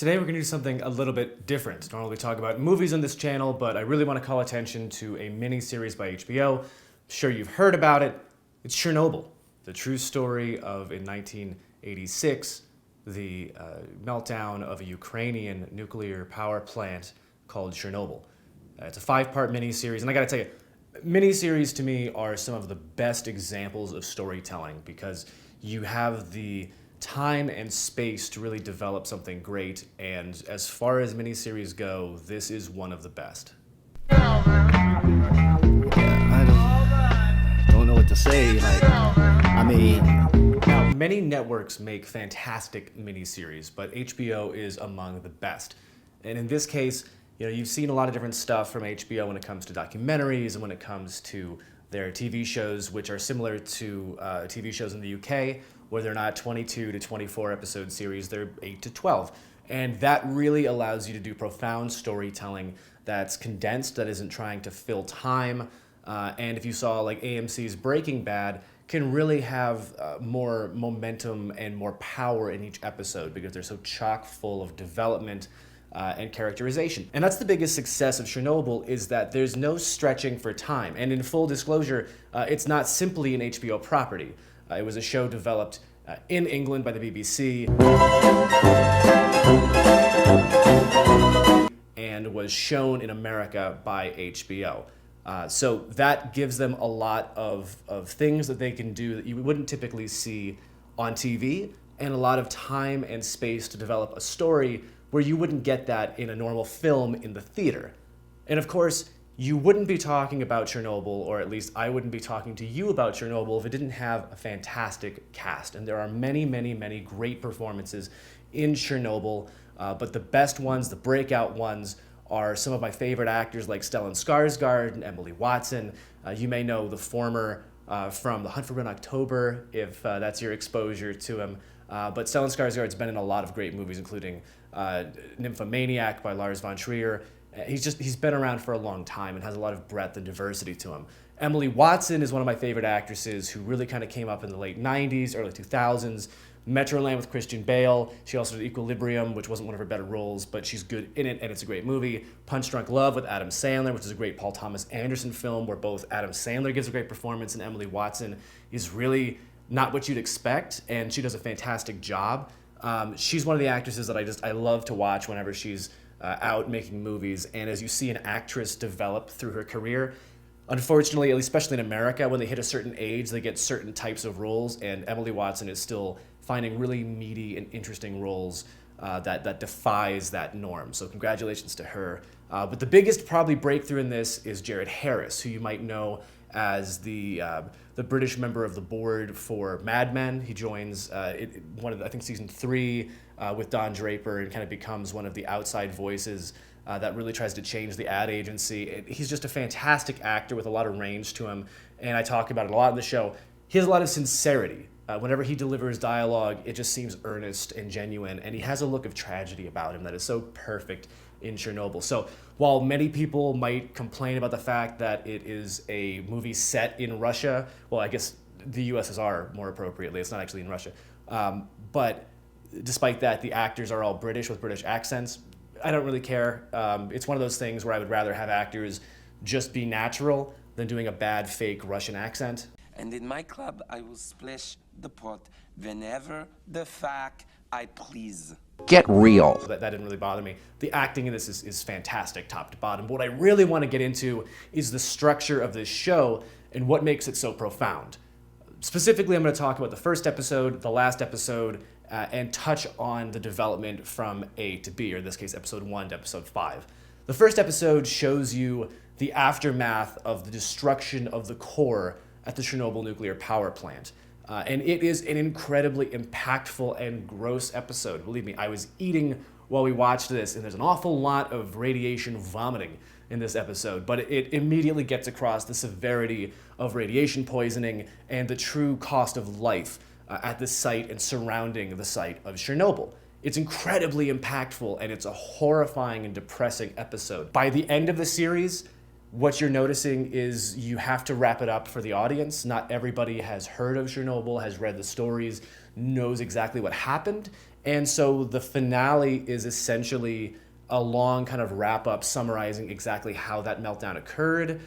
Today we're going to do something a little bit different. Normally we talk about movies on this channel, but I really want to call attention to a mini-series by HBO. I'm sure you've heard about it. It's Chernobyl, the true story of, in 1986, the meltdown of a Ukrainian nuclear power plant called Chernobyl. It's a 5-part mini-series, and I gotta tell you, mini-series to me are some of the best examples of storytelling because you have the time and space to really develop something great, and as far as miniseries go, this is one of the best. I don't know what to say. Now, many networks make fantastic miniseries, but HBO is among the best. And in this case, you've seen a lot of different stuff from HBO when it comes to documentaries and when it comes to their TV shows, which are similar to TV shows in the UK, where they're not 22 to 24 episode series, they're 8 to 12. And that really allows you to do profound storytelling that's condensed, that isn't trying to fill time. And if you saw like AMC's Breaking Bad, can really have more momentum and more power in each episode because they're so chock full of development and characterization. And that's the biggest success of Chernobyl, is that there's no stretching for time. And in full disclosure, it's not simply an HBO property. It was a show developed in England by the BBC and was shown in America by HBO. So that gives them a lot of things that they can do that you wouldn't typically see on TV, and a lot of time and space to develop a story where you wouldn't get that in a normal film in the theater. And of course, you wouldn't be talking about Chernobyl, or at least I wouldn't be talking to you about Chernobyl, if it didn't have a fantastic cast. And there are many, many, many great performances in Chernobyl, but the best ones, the breakout ones, are some of my favorite actors like Stellan Skarsgard and Emily Watson. You may know the former from The Hunt for Red October, if that's your exposure to him. But Stellan Skarsgard's been in a lot of great movies, including Nymphomaniac by Lars von Trier. He's been around for a long time and has a lot of breadth and diversity to him. Emily Watson is one of my favorite actresses who really kind of came up in the late 90s, early 2000s. Metroland with Christian Bale. She also did Equilibrium, which wasn't one of her better roles, but she's good in it, and it's a great movie. Punch Drunk Love with Adam Sandler, which is a great Paul Thomas Anderson film where both Adam Sandler gives a great performance and Emily Watson is really not what you'd expect, and she does a fantastic job. She's one of the actresses that I love to watch whenever she's out making movies, and as you see an actress develop through her career, unfortunately, especially in America, when they hit a certain age, they get certain types of roles, and Emily Watson is still finding really meaty and interesting roles that defies that norm. So congratulations to her. But the biggest probably breakthrough in this is Jared Harris, who you might know as the British member of the board for Mad Men. He joins I think season 3 with Don Draper, and kind of becomes one of the outside voices that really tries to change the ad agency. He's just a fantastic actor with a lot of range to him, and I talk about it a lot in the show. He has a lot of sincerity. Whenever he delivers dialogue, it just seems earnest and genuine, and he has a look of tragedy about him that is so perfect in Chernobyl. So while many people might complain about the fact that it is a movie set in Russia, well, I guess the USSR more appropriately, it's not actually in Russia, but despite that, the actors are all British with British accents. I don't really care. It's one of those things where I would rather have actors just be natural than doing a bad fake Russian accent. And in my club, I will splash the pot whenever the fuck I please. Get real. That didn't really bother me. The acting in this is fantastic, top to bottom. But what I really want to get into is the structure of this show and what makes it so profound. Specifically, I'm going to talk about the first episode, the last episode, and touch on the development from A to B, or in this case, episode 1 to episode 5. The first episode shows you the aftermath of the destruction of the core at the Chernobyl nuclear power plant. And it is an incredibly impactful and gross episode. Believe me, I was eating while we watched this, and there's an awful lot of radiation vomiting in this episode, but it immediately gets across the severity of radiation poisoning and the true cost of life at the site and surrounding the site of Chernobyl. It's incredibly impactful, and it's a horrifying and depressing episode. By the end of the series, what you're noticing is you have to wrap it up for the audience. Not everybody has heard of Chernobyl, has read the stories, knows exactly what happened, And so the finale is essentially a long kind of wrap up summarizing exactly how that meltdown occurred,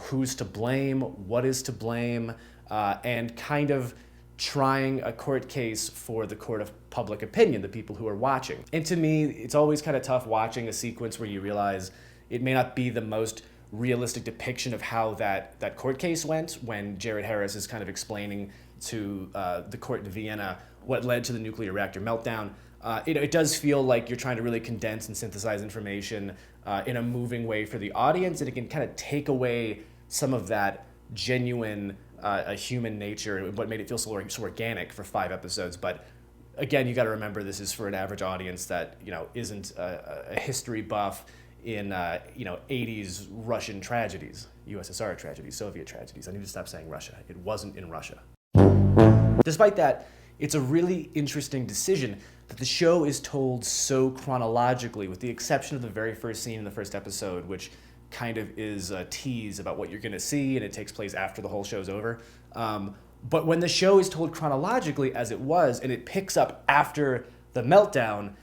who's to blame, what is to blame, and kind of trying a court case for the court of public opinion, the people who are watching. And to me, it's always kind of tough watching a sequence where you realize it may not be the most realistic depiction of how that court case went, when Jared Harris is kind of explaining to the court in Vienna what led to the nuclear reactor meltdown. It does feel like you're trying to really condense and synthesize information in a moving way for the audience, and it can kind of take away some of that genuine human nature and what made it feel so organic for 5 episodes. But again, you got to remember this is for an average audience that isn't a history buff in 80s Russian tragedies, USSR tragedies, Soviet tragedies. I need to stop saying Russia. It wasn't in Russia. Despite that, it's a really interesting decision that the show is told so chronologically, with the exception of the very first scene in the first episode, which kind of is a tease about what you're going to see, and it takes place after the whole show's over. But when the show is told chronologically as it was, and it picks up after the meltdown,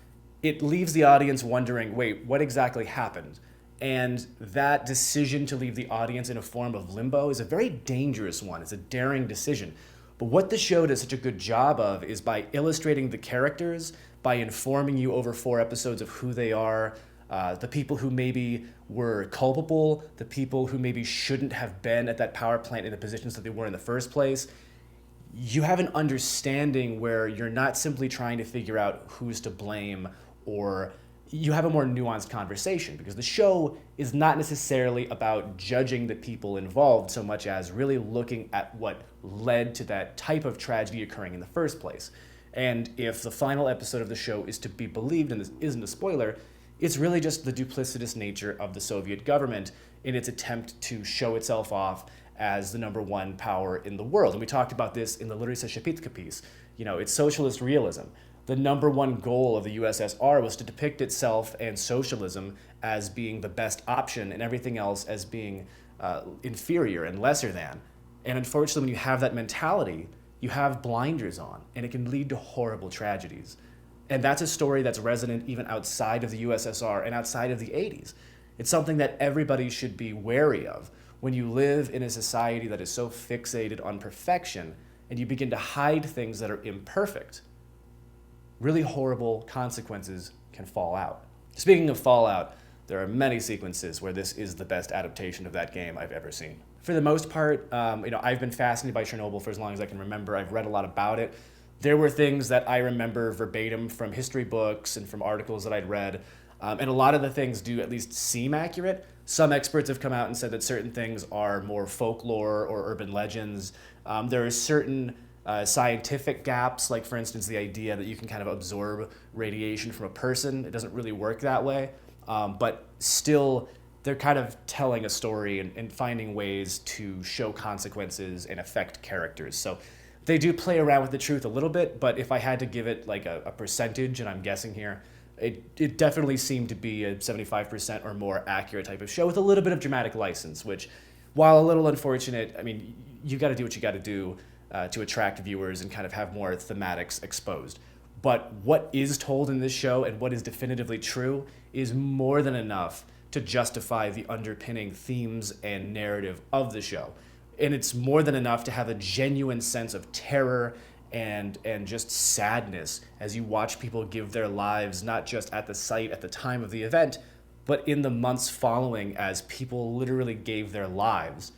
it leaves the audience wondering, wait, what exactly happened? And that decision to leave the audience in a form of limbo is a very dangerous one. It's a daring decision. But what the show does such a good job of is by illustrating the characters, by informing you over 4 episodes of who they are, the people who maybe were culpable, the people who maybe shouldn't have been at that power plant in the positions that they were in the first place. You have an understanding where you're not simply trying to figure out who's to blame, or you have a more nuanced conversation, because the show is not necessarily about judging the people involved so much as really looking at what led to that type of tragedy occurring in the first place. And if the final episode of the show is to be believed, and this isn't a spoiler, it's really just the duplicitous nature of the Soviet government in its attempt to show itself off as the number one power in the world. And we talked about this in the Larissa Shapitka piece. It's socialist realism. The number one goal of the USSR was to depict itself and socialism as being the best option and everything else as being inferior and lesser than. And unfortunately, when you have that mentality, you have blinders on, and it can lead to horrible tragedies. And that's a story that's resonant even outside of the USSR and outside of the 80s. It's something that everybody should be wary of. When you live in a society that is so fixated on perfection, and you begin to hide things that are imperfect, really horrible consequences can fall out. Speaking of fallout, there are many sequences where this is the best adaptation of that game I've ever seen. For the most part, I've been fascinated by Chernobyl for as long as I can remember. I've read a lot about it. There were things that I remember verbatim from history books and from articles that I'd read, and a lot of the things do at least seem accurate. Some experts have come out and said that certain things are more folklore or urban legends. There are certain scientific gaps, like for instance the idea that you can kind of absorb radiation from a person. It doesn't really work that way, but still they're kind of telling a story and finding ways to show consequences and affect characters. So they do play around with the truth a little bit, but if I had to give it like a percentage, and I'm guessing here, it definitely seemed to be a 75% or more accurate type of show with a little bit of dramatic license, which, while a little unfortunate, I mean, you got to do what you got to do to attract viewers and kind of have more thematics exposed. But what is told in this show and what is definitively true is more than enough to justify the underpinning themes and narrative of the show. And it's more than enough to have a genuine sense of terror and just sadness as you watch people give their lives, not just at the site at the time of the event, but in the months following, as people literally gave their lives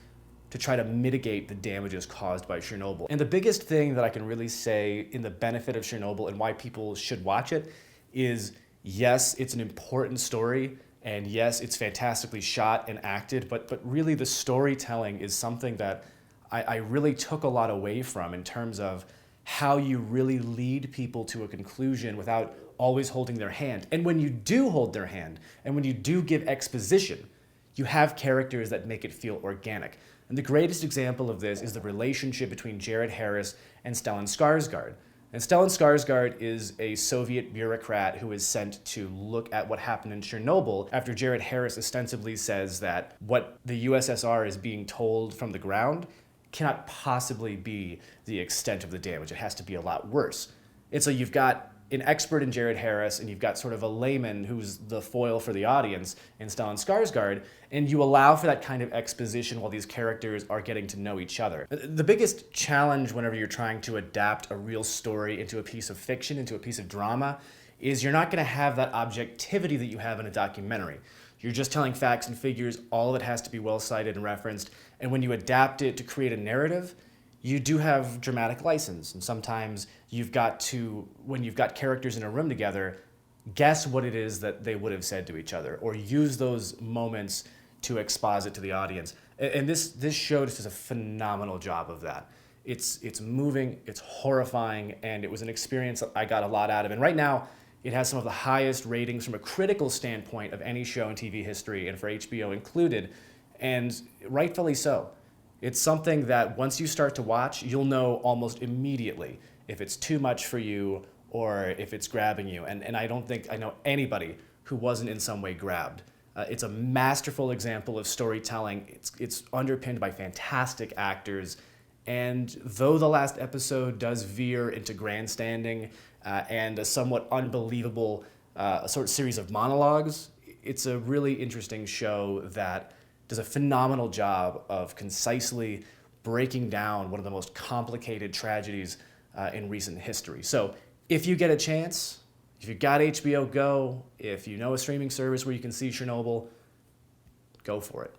to try to mitigate the damages caused by Chernobyl. And the biggest thing that I can really say in the benefit of Chernobyl and why people should watch it is, yes, it's an important story, and yes, it's fantastically shot and acted, but really the storytelling is something that I really took a lot away from in terms of how you really lead people to a conclusion without always holding their hand. And when you do hold their hand, and when you do give exposition, you have characters that make it feel organic. And the greatest example of this is the relationship between Jared Harris and Stellan Skarsgard. And Stellan Skarsgard is a Soviet bureaucrat who is sent to look at what happened in Chernobyl after Jared Harris ostensibly says that what the USSR is being told from the ground cannot possibly be the extent of the damage. It has to be a lot worse. And so you've got an expert in Jared Harris and you've got sort of a layman who's the foil for the audience in Stellan Skarsgard, and you allow for that kind of exposition while these characters are getting to know each other. The biggest challenge whenever you're trying to adapt a real story into a piece of fiction, into a piece of drama, is you're not going to have that objectivity that you have in a documentary. You're just telling facts and figures, all of it has to be well cited and referenced, and when you adapt it to create a narrative, you do have dramatic license, and sometimes you've got to, when you've got characters in a room together, guess what it is that they would have said to each other, or use those moments to exposit to the audience. And this show just does a phenomenal job of that. It's moving, it's horrifying, and it was an experience that I got a lot out of. And right now, it has some of the highest ratings from a critical standpoint of any show in TV history, and for HBO included, and rightfully so. It's something that once you start to watch, you'll know almost immediately if it's too much for you or if it's grabbing you. And I don't think I know anybody who wasn't in some way grabbed. It's a masterful example of storytelling. It's underpinned by fantastic actors. And though the last episode does veer into grandstanding and a somewhat unbelievable sort of series of monologues, it's a really interesting show that does a phenomenal job of concisely breaking down one of the most complicated tragedies in recent history. So if you get a chance, if you've got HBO Go, if you know a streaming service where you can see Chernobyl, go for it.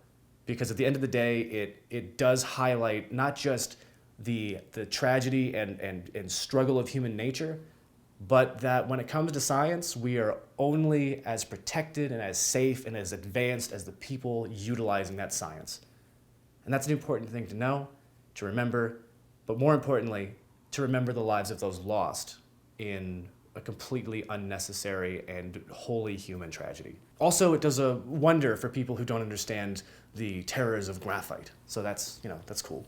Because at the end of the day, it does highlight not just the tragedy and struggle of human nature, but that when it comes to science, we are only as protected and as safe and as advanced as the people utilizing that science. And that's an important thing to know, to remember, but more importantly, to remember the lives of those lost in a completely unnecessary and wholly human tragedy. Also, it does a wonder for people who don't understand the terrors of graphite. So that's cool.